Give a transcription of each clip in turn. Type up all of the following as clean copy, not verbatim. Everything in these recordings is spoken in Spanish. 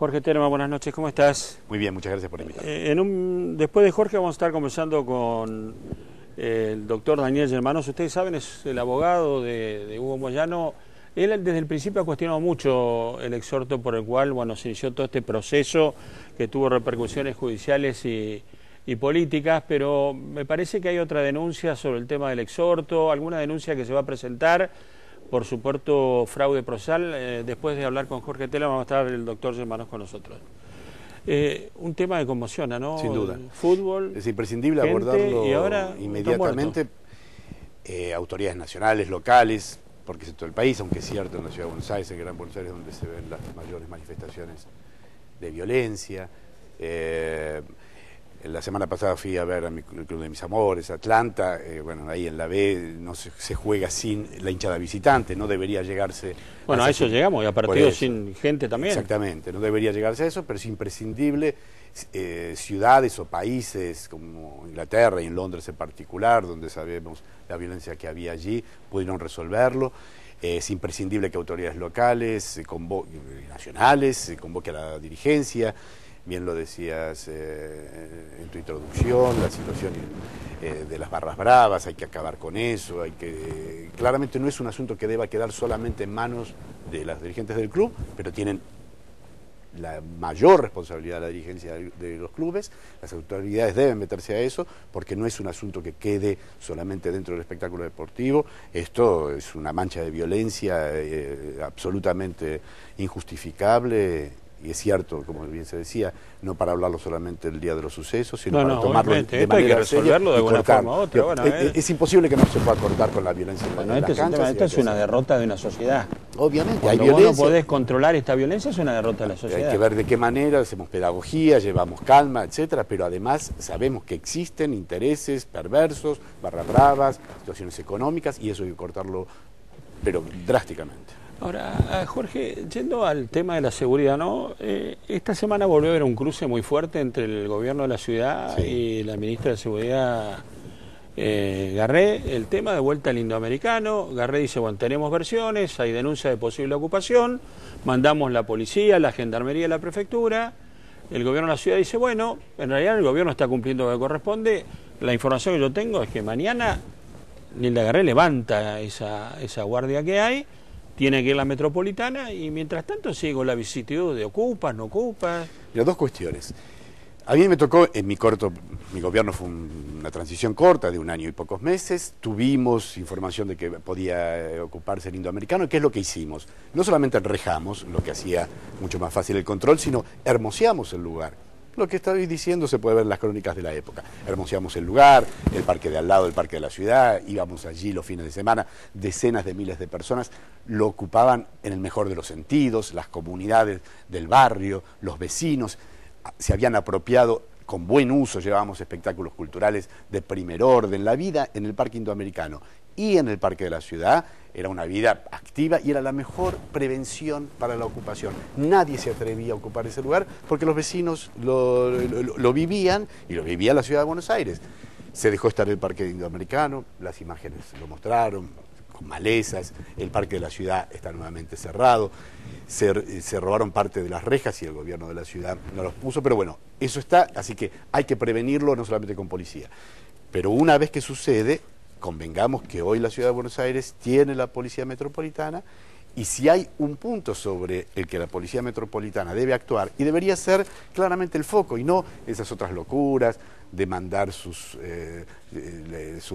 Jorge Telema, buenas noches, ¿cómo estás? Muy bien, muchas gracias por invitarme. Después de Jorge vamos a estar conversando con el doctor Daniel Germanos. Ustedes saben, es el abogado de Hugo Moyano. Él desde el principio ha cuestionado mucho el exhorto por el cual se inició todo este proceso que tuvo repercusiones judiciales y políticas, pero me parece que hay otra denuncia sobre el tema del exhorto, alguna denuncia que se va a presentar por supuesto fraude procesal. Después de hablar con Jorge Telema va a estar el doctor Germanos con nosotros. Un tema que conmociona, ¿no? Sin duda. El fútbol. Es imprescindible gente, abordarlo y ahora inmediatamente. Autoridades nacionales, locales, porque es todo el país, aunque es cierto en la ciudad de Buenos Aires, en Gran Buenos Aires, donde se ven las mayores manifestaciones de violencia. La semana pasada fui a ver el club de mis amores, Atlanta. Ahí en la B no se juega sin la hinchada visitante, no debería llegarse... Bueno, a eso llegamos, y a partidos sin gente también. Exactamente, no debería llegarse a eso, pero es imprescindible. Ciudades o países como Inglaterra y en Londres en particular, donde sabemos la violencia que había allí, pudieron resolverlo. Es imprescindible que autoridades locales, nacionales, se convoque a la dirigencia. Bien lo decías en tu introducción, la situación de las barras bravas, hay que acabar con eso, claramente no es un asunto que deba quedar solamente en manos de las dirigentes del club, pero tienen la mayor responsabilidad de la dirigencia de los clubes. Las autoridades deben meterse a eso, porque no es un asunto que quede solamente dentro del espectáculo deportivo. Esto es una mancha de violencia absolutamente injustificable. Y es cierto, como bien se decía, no para hablarlo solamente el día de los sucesos, sino para tomarlo de manera hay que resolverlo de alguna forma u otra. Es imposible que no se pueda cortar con la violencia en las canchas. Esto es una derrota de una sociedad. Obviamente, cuando hay violencia. Vos no podés controlar esta violencia, es una derrota de la sociedad. Hay que ver de qué manera, hacemos pedagogía, llevamos calma, etcétera, pero además sabemos que existen intereses perversos, barras bravas, situaciones económicas, y eso hay que cortarlo, pero drásticamente. Ahora, Jorge, yendo al tema de la seguridad, ¿no? Esta semana volvió a haber un cruce muy fuerte entre el gobierno de la ciudad y la ministra de Seguridad, Garré. El tema de vuelta al indoamericano. Garré dice, tenemos versiones, hay denuncia de posible ocupación, mandamos la policía, la gendarmería y la prefectura. El gobierno de la ciudad dice, en realidad el gobierno está cumpliendo lo que corresponde. La información que yo tengo es que mañana Nilda Garré levanta esa guardia que hay. Tiene que ir la metropolitana y mientras tanto sigo la vicisitud de ocupas, no ocupas. Mira, dos cuestiones. A mí me tocó, mi gobierno fue una transición corta de 1 año y pocos meses. Tuvimos información de que podía ocuparse el indoamericano. ¿Qué es lo que hicimos? No solamente enrejamos, lo que hacía mucho más fácil el control, sino hermoseamos el lugar. Lo que estoy diciendo se puede ver en las crónicas de la época. Hermoseamos el lugar, el parque de al lado, el parque de la ciudad, íbamos allí los fines de semana, decenas de miles de personas lo ocupaban en el mejor de los sentidos, las comunidades del barrio, los vecinos, se habían apropiado con buen uso, llevábamos espectáculos culturales de primer orden. La vida en el parque indoamericano y en el parque de la ciudad era una vida activa y era la mejor prevención para la ocupación. Nadie se atrevía a ocupar ese lugar porque los vecinos lo vivían, y lo vivía la ciudad de Buenos Aires. Se dejó estar el parque indoamericano, las imágenes lo mostraron, con malezas, el parque de la ciudad está nuevamente cerrado, se robaron parte de las rejas y el gobierno de la ciudad no los puso, pero eso está, así que hay que prevenirlo no solamente con policía. Pero una vez que sucede, convengamos que hoy la ciudad de Buenos Aires tiene la policía metropolitana, y si hay un punto sobre el que la policía metropolitana debe actuar, y debería ser claramente el foco, y no esas otras locuras de mandar sus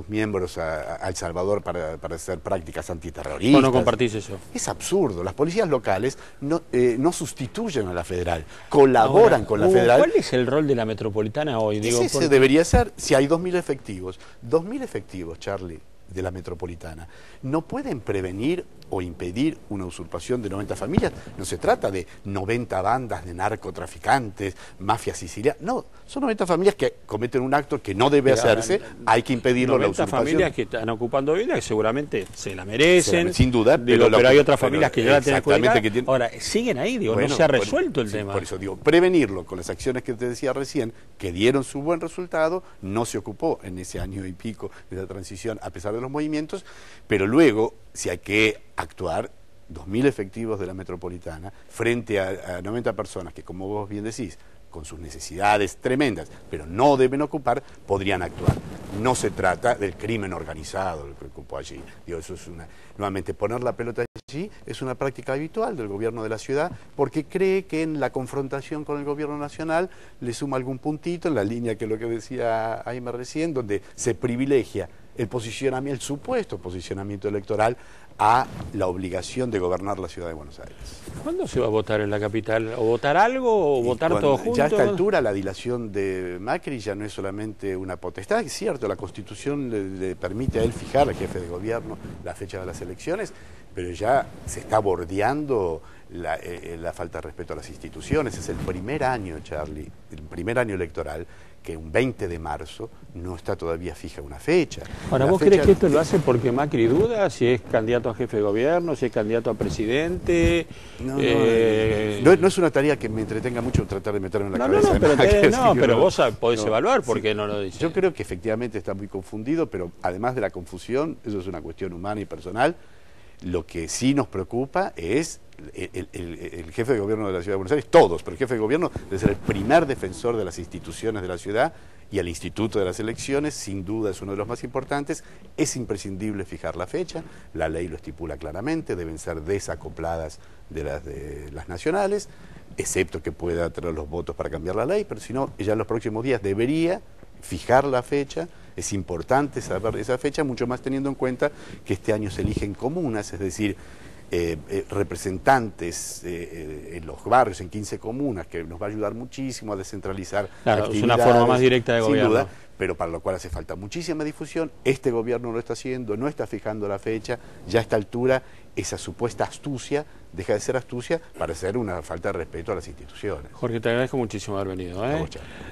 miembros a El Salvador para hacer prácticas antiterroristas. ¿O no compartís eso? Es absurdo. Las policías locales no sustituyen a la federal, colaboran con la federal. ¿Cuál es el rol de la metropolitana hoy? Ese debería ser, si hay 2.000 efectivos. 2.000 efectivos, Charlie, de la metropolitana, no pueden prevenir o impedir una usurpación de 90 familias. No se trata de 90 bandas de narcotraficantes, mafias sicilianas. No, son 90 familias que cometen un acto que no debe hacerse, hay que impedirlo. 90 la familias que están ocupando vivienda, que seguramente se la merecen. Sin duda. Pero hay otras familias que ya la tienen adjudicada. Ahora, siguen ahí, no se ha resuelto el tema. Por eso digo, prevenirlo con las acciones que te decía recién, que dieron su buen resultado, no se ocupó en ese año y pico de la transición, a pesar de los movimientos, pero luego, si hay que actuar, 2.000 efectivos de la metropolitana frente a 90 personas que, como vos bien decís, con sus necesidades tremendas, pero no deben ocupar, podrían actuar. No se trata del crimen organizado el que ocupó allí. Digo, eso es nuevamente, poner la pelota allí es una práctica habitual del gobierno de la ciudad, porque cree que en la confrontación con el gobierno nacional le suma algún puntito en la línea que lo que decía Aimar recién, donde se privilegia el supuesto posicionamiento electoral a la obligación de gobernar la ciudad de Buenos Aires. ¿Cuándo se va a votar en la capital? ¿O votar algo o votar todo junto? Ya a esta altura la dilación de Macri ya no es solamente una potestad, es cierto, la Constitución le permite a él fijar, al jefe de gobierno, la fecha de las elecciones, pero ya se está bordeando la falta de respeto a las instituciones. Es el primer año, Charlie, el primer año electoral, que un 20 de marzo no está todavía fija una fecha. Ahora, ¿vos crees que esto lo hace porque Macri duda si es candidato a jefe de gobierno, si es candidato a presidente? No es una tarea que me entretenga mucho tratar de meterme en la cabeza. Pero vos podés evaluar por qué no lo dice. Yo creo que efectivamente está muy confundido, pero además de la confusión, eso es una cuestión humana y personal. Lo que sí nos preocupa es el jefe de gobierno de la Ciudad de Buenos Aires, todos, pero el jefe de gobierno debe ser el primer defensor de las instituciones de la ciudad, y el Instituto de las Elecciones sin duda es uno de los más importantes. Es imprescindible fijar la fecha, la ley lo estipula claramente, deben ser desacopladas de las nacionales, excepto que pueda tener los votos para cambiar la ley, pero si no, ya en los próximos días debería fijar la fecha. Es importante saber esa fecha, mucho más teniendo en cuenta que este año se eligen comunas, es decir, representantes en los barrios, en 15 comunas, que nos va a ayudar muchísimo a descentralizar actividades. Es una forma más directa de gobierno. Sin duda, pero para lo cual hace falta muchísima difusión. Este gobierno lo está haciendo, no está fijando la fecha. Ya a esta altura, esa supuesta astucia deja de ser astucia para ser una falta de respeto a las instituciones. Jorge, te agradezco muchísimo haber venido.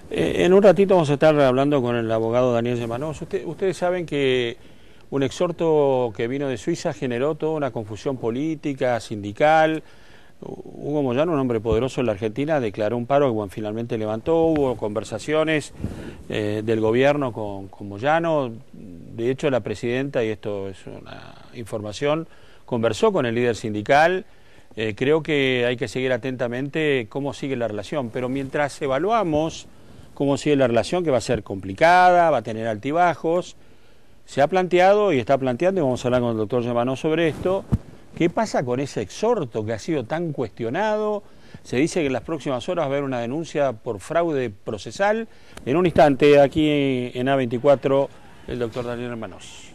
En un ratito vamos a estar hablando con el abogado Daniel Yemanos. Ustedes saben que un exhorto que vino de Suiza generó toda una confusión política, sindical. Hugo Moyano, un hombre poderoso en la Argentina, declaró un paro que bueno, finalmente levantó. Hubo conversaciones del gobierno con Moyano. De hecho, la presidenta, y esto es una información, conversó con el líder sindical. Creo que hay que seguir atentamente cómo sigue la relación, pero mientras evaluamos cómo sigue la relación, que va a ser complicada, va a tener altibajos, se ha planteado y está planteando, y vamos a hablar con el doctor Yemanos sobre esto, ¿qué pasa con ese exhorto que ha sido tan cuestionado? Se dice que en las próximas horas va a haber una denuncia por fraude procesal. En un instante, aquí en A24, el doctor Daniel Yemanos.